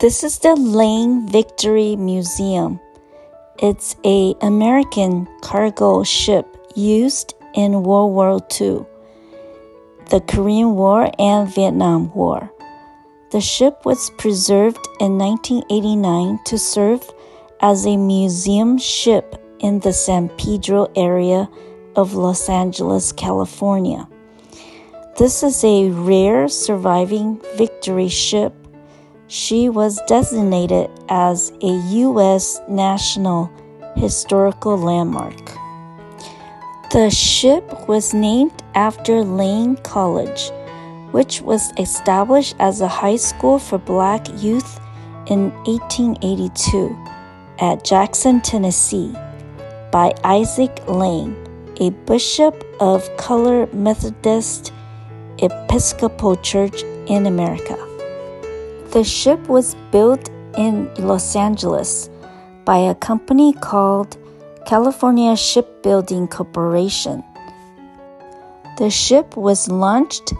This is the Lane Victory Museum. It's an American cargo ship used in World War II, the Korean War and Vietnam War. The ship was preserved in 1989 to serve as a museum ship in the San Pedro area of Los Angeles, California. This is a rare surviving Victory ship. She was designated as a U.S. National Historical Landmark. The ship was named after Lane College, which was established as a high school for Black youth in 1882 at Jackson, Tennessee, by Isaac Lane, a bishop of Colored Methodist Episcopal Church in America. The ship was built in Los Angeles by a company called California Shipbuilding Corporation. The ship was launched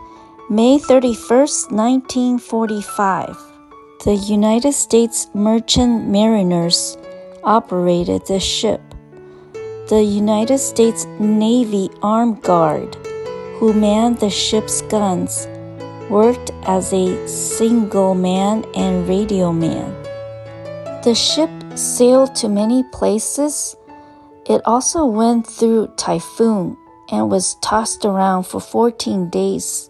May 31, 1945. The United States Merchant Mariners operated the ship. The United States Navy Armed Guard, who manned the ship's guns, worked as a signalman and radio man. The ship sailed to many places. It also went through typhoon and was tossed around for 14 days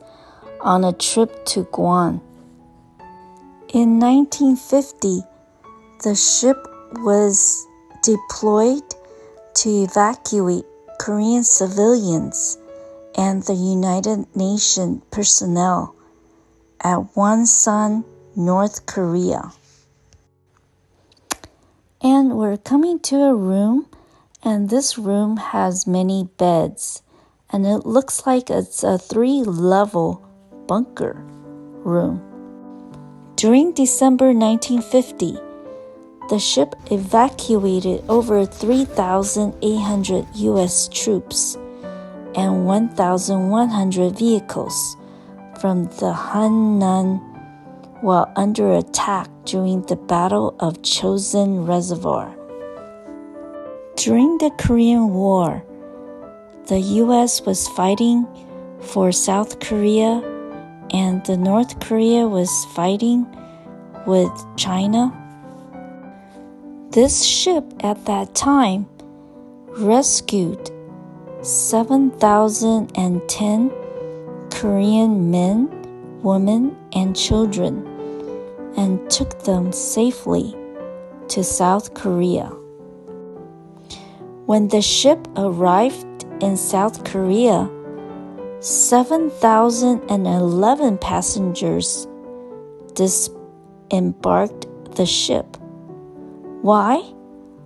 on a trip to Guam. In 1950, the ship was deployed to evacuate Korean civilians and the United Nations personnel at Wonsan, North Korea. And we're coming to a room, and this room has many beds, and it looks like it's a 3-level bunker room. During December 1950, the ship evacuated over 3,800 U.S. troops and 1,100 vehicles from the Hannan while under attack during the Battle of Chosin Reservoir. During the Korean War, the U.S. was fighting for South Korea and the North Korea was fighting with China. This ship at that time rescued 7,010 Korean men, women, and children and took them safely to South Korea. When the ship arrived in South Korea, 7,011 passengers disembarked the ship. Why?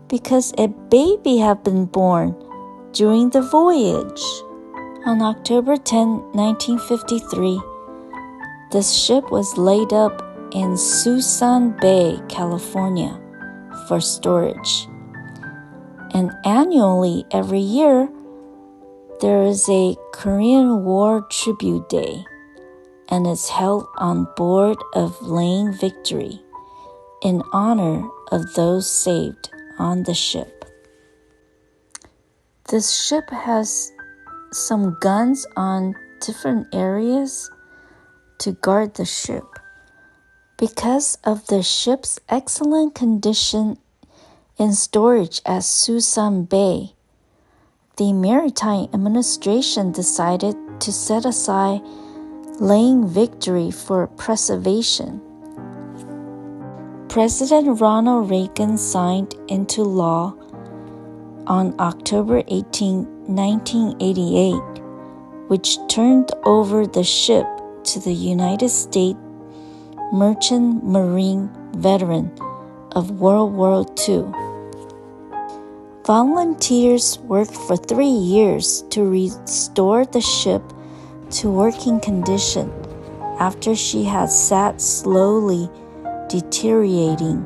Because a baby had been born during the voyage. On October 10, 1953, the ship was laid up in Suisun Bay, California, for storage. And annually, every year, there is a Korean War Tribute Day, and it's held on board of Lane Victory in honor of those saved on the ship. This ship has some guns on different areas to guard the ship. Because of the ship's excellent condition in storage at Suisun Bay, the Maritime Administration decided to set aside Lane Victory for preservation. President Ronald Reagan signed into law on October 18, 1988, which turned over the ship to the United States Merchant Marine veteran of World War II. Volunteers worked for 3 years to restore the ship to working condition after she had sat slowly deteriorating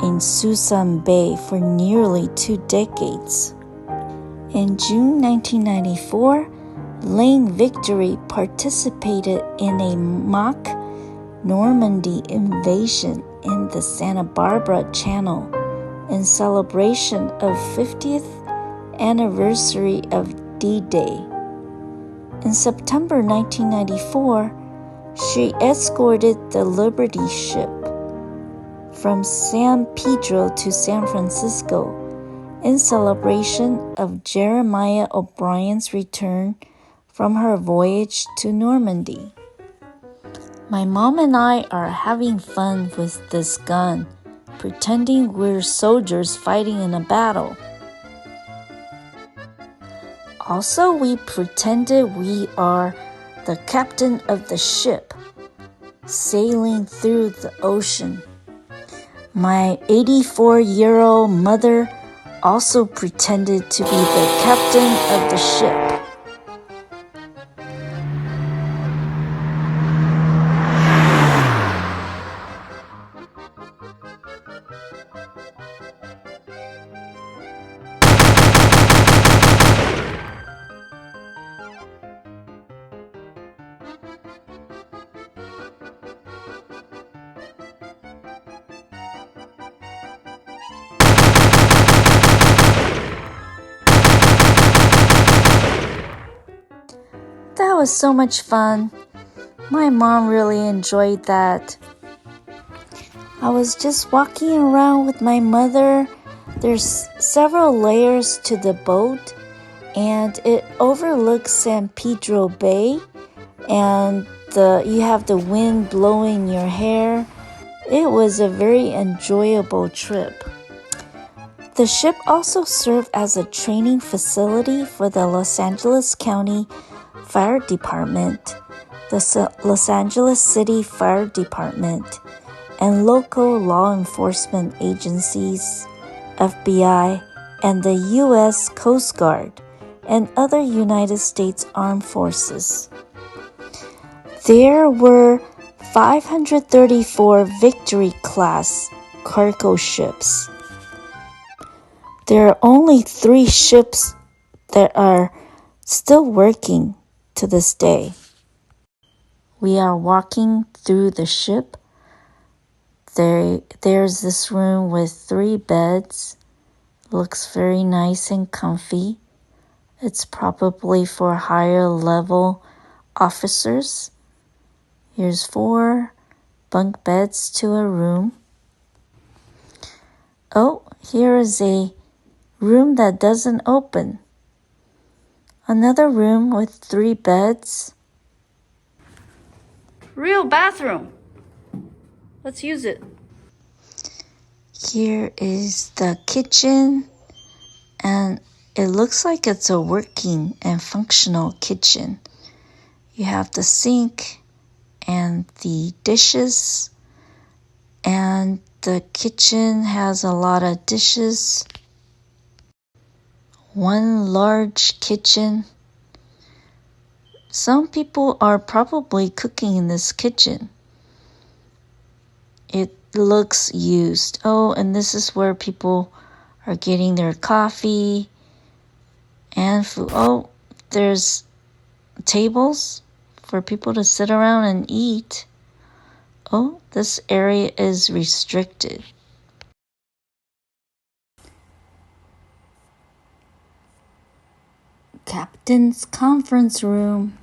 in Suisun Bay for nearly 2 decades. In June 1994, Lane Victory participated in a mock Normandy invasion in the Santa Barbara Channel in celebration of 50th anniversary of D-Day. In September 1994, she escorted the Liberty ship from San Pedro to San Francisco in celebration of Jeremiah O'Brien's return from her voyage to Normandy. My mom and I are having fun with this gun, pretending we're soldiers fighting in a battle. Also, we pretended we are the captain of the ship, sailing through the ocean. My 84-year-old mother also pretended to be the captain of the ship. That was so much fun. My mom really enjoyed that. I was just walking around with my mother. There's several layers to the boat, and it overlooks San Pedro Bay, and you have the wind blowing your hair. It was a very enjoyable trip. The ship also served as a training facility for the Los Angeles County Fire Department, the Los Angeles City Fire Department, and local law enforcement agencies, FBI, and the U.S. Coast Guard, and other United States Armed Forces. There were 534 Victory-class cargo ships. There are only 3 ships that are still working to this day. We are walking through the ship. There's this room with 3 beds. Looks very nice and comfy. It's probably for higher level officers. Here's 4 bunk beds to a room. Oh, here is a room that doesn't open. Another room with 3 beds. Real bathroom. Let's use it. Here is the kitchen, and it looks like it's a working and functional kitchen. You have the sink and the dishes, and the kitchen has a lot of dishes. One large kitchen. Some people are probably cooking in this kitchen. It looks used. Oh, and this is where people are getting their coffee and food. Oh, there's tables for people to sit around and eat. Oh, this area is restricted. Captain's conference room.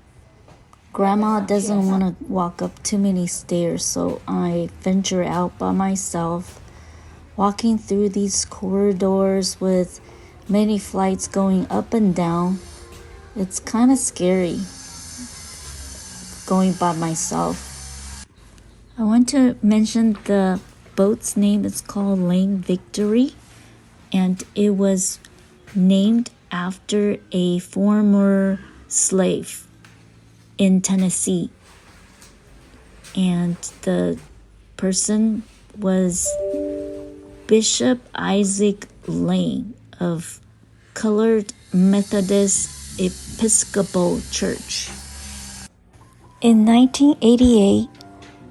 Grandma doesn't want to walk up too many stairs, so I venture out by myself, walking through these corridors with many flights going up and down. It's kind of scary going by myself. I want to mention the boat's name is called Lane Victory, and it was named after a former slave in Tennessee. And the person was Bishop Isaac Lane of Colored Methodist Episcopal Church. In 1988,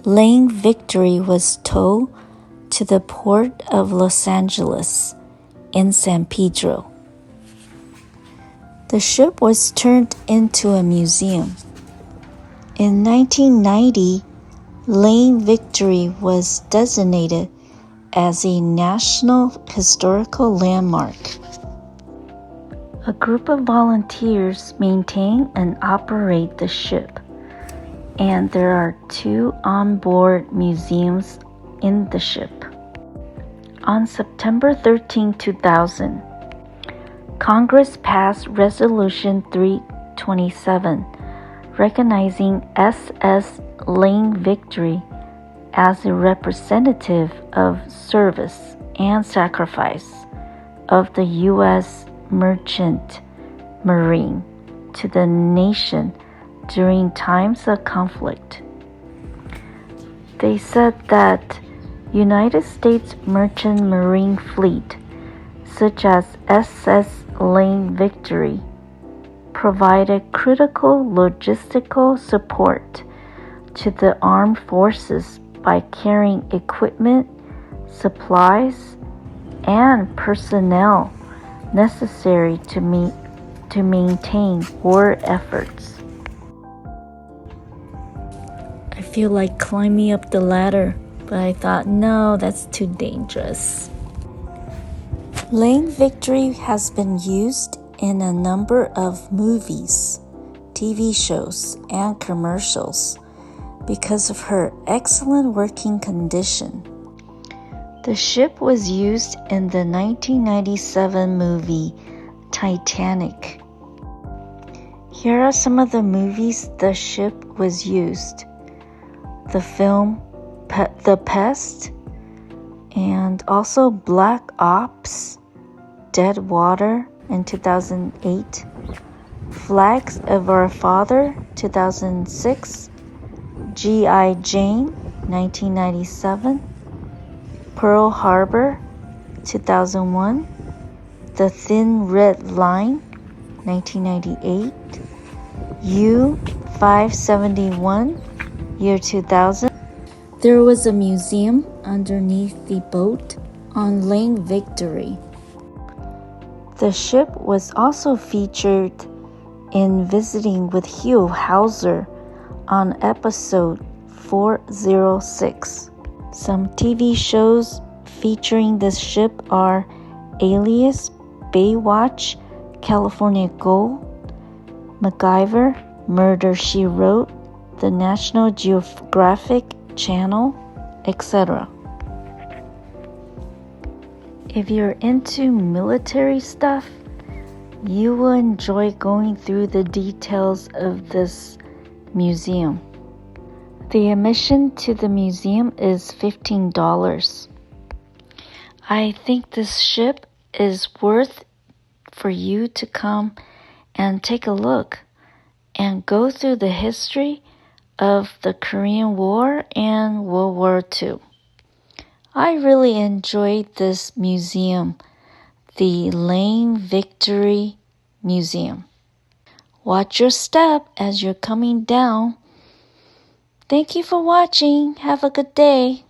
Lane Victory was towed to the port of Los Angeles in San Pedro. The ship was turned into a museum. In 1990, Lane Victory was designated as a National Historical Landmark. A group of volunteers maintain and operate the ship, and there are 2 onboard museums in the ship. On September 13, 2000, Congress passed Resolution 327, recognizing SS Lane Victory as a representative of service and sacrifice of the U.S. Merchant Marine to the nation during times of conflict. They said that United States Merchant Marine Fleet, such as SS Lane Victory, provided critical logistical support to the armed forces by carrying equipment, supplies, and personnel necessary to maintain war efforts. I feel like climbing up the ladder, but I thought, no, that's too dangerous. Lane Victory has been used in a number of movies, TV shows, and commercials because of her excellent working condition. The ship was used in the 1997 movie Titanic. Here are some of the movies the ship was used. The film The Pest, and also Black Ops, Dead Water in 2008, Flags of Our Father 2006, G.I. Jane 1997, Pearl Harbor 2001, The Thin Red Line 1998, U-571 year 2000. There was a museum underneath the boat on Lane Victory. The ship was also featured in Visiting with Hugh Hauser on episode 406. Some TV shows featuring this ship are Alias, Baywatch, California Gold, MacGyver, Murder, She Wrote, the National Geographic Channel, etc. If you're into military stuff, you will enjoy going through the details of this museum. The admission to the museum is $15. I think this ship is worth for you to come and take a look and go through the history of the Korean War and World War II. I really enjoyed this museum, the Lane Victory Museum. Watch your step as you're coming down. Thank you for watching. Have a good day.